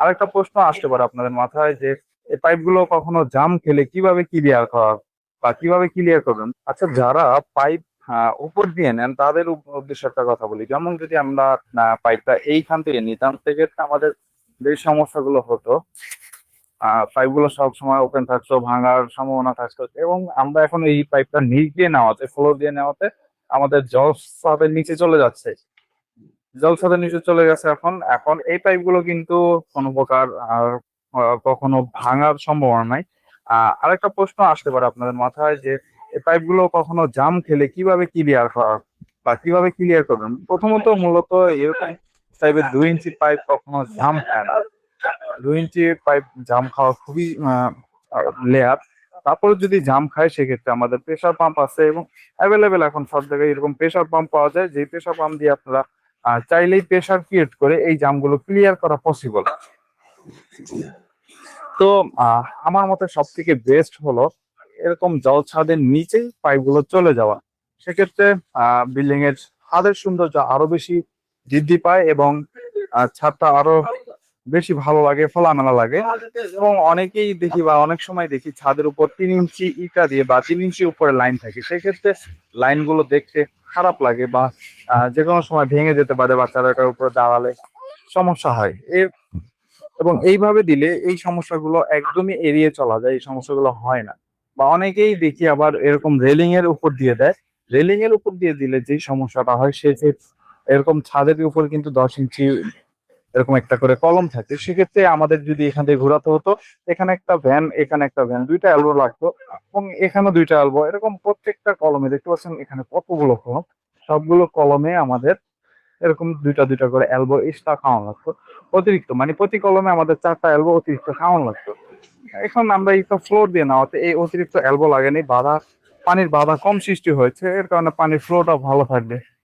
আরেকটা প্রশ্ন আসতে পারে আপনাদের মাথায় যে এই পাইপগুলো কখনো জাম খেলে কিভাবে ক্লিয়ার করা বা কিভাবে ক্লিয়ার করবেন। আচ্ছা, যারা পাইপ উপর দিয়ে নেন তাদের উদ্দেশ্যে একটা কথা বলি। যেমন যদি আমরা পাইপটা এইখান থেকে নিতাম, সেক্ষেত্রে আমাদের যে সমস্যাগুলো হতো, পাইপগুলো সবসময় ওপেন থাকতো, ভাঙার সম্ভাবনা থাকতো। এবং আমরা এখন এই পাইপটা নিচ দিয়ে নেওয়াতে, ফ্লোর দিয়ে নেওয়াতে আমাদের জল ছাদের নিচে চলে যাচ্ছে, জল ছাদের নিচে চলে গেছে। এখন এখন এই পাইপগুলো কিন্তু কোনো প্রকার আর কখনো ভাঙার সম্ভাবনা নাই। আরেকটা প্রশ্ন আসতে পারে আপনাদের মাথায় যে এই পাইপগুলো কখনো জাম খেলে কিভাবে ক্লিয়ার করা বা কিভাবে ক্লিয়ার করবেন। প্রথমত মূলত এরকম টাইপের 2 ইঞ্চি পাইপ কখনো জাম খায় না। 2 ইঞ্চি পাইপ জাম খাওয়া খুবই লেয়ার। তারপরে যদি জাম খায় সেক্ষেত্রে আমাদের প্রেসার পাম্প আছে, এবং অ্যাভেলেবেল এখন সব জায়গায় এরকম প্রেসার পাম্প পাওয়া যায়, যে প্রেসার পাম্প দিয়ে আপনারা চাইলেই প্রেসার ক্রিয়েট করে এই জামগুলো ক্লিয়ার করা পসিবল। তো আমার মতে সব থেকে বেস্ট হলো এরকম জল ছাদের নিচেই পাইপগুলো চলে যাওয়া। সেক্ষেত্রে বিল্ডিং এর ছাদের সৌন্দর্য আরো বেশি বৃদ্ধি পায়, এবং ছাদটা আরো বেশি ভালো লাগে, খোলামেলা লাগে। এবং অনেকেই দেখি বা অনেক সময় দেখি ছাদের উপর 3 ইঞ্চি ইটা দিয়ে বা 3 ইঞ্চি উপরে লাইন থাকে, সেক্ষেত্রে লাইনগুলো দেখতে খারাপ লাগে, বা যে কোনো সময় ভেঙে যেতে পারে, বাচ্চারা এটার উপরে দাঁড়ালে সমস্যা হয়। এবং এইভাবে দিলে এই সমস্যাগুলো একদমই এড়িয়ে চলা যায়, এই সমস্যাগুলো হয় না। বা অনেকেই দেখি আবার এরকম রেলিং এর উপর দিয়ে দেয়। রেলিং এর উপর দিয়ে দিলে যে সমস্যাটা হয় এরকম ছাদের উপর কিন্তু 10 ইঞ্চি এরকম একটা করে কলম থাকে, সেক্ষেত্রে আমাদের যদি এখান থেকে ঘোরাতে হতো, এখানে একটা ভ্যান, এখানে একটা ভ্যান, দুইটা এলবো লাগতো, এবং এখানে দুইটা এলবো, এরকম প্রত্যেকটা কলমে দেখতে পাচ্ছেন এখানে কতগুলো কলম, সবগুলো কলমে আমাদের এরকম দুইটা দুইটা করে এলবো এক্সট্রা খাওয়ানো লাগতো অতিরিক্ত, মানে প্রতি কলমে আমাদের 4টা এলবো অতিরিক্ত খাওয়ানো লাগতো। এখন আমরা এই তো ফ্লোর দিয়ে নেওয়াতে এই অতিরিক্ত এলবো লাগেনি, পানির বাধা কম সৃষ্টি হয়েছে, এর কারণে পানির ফ্লোটা ভালো থাকবে।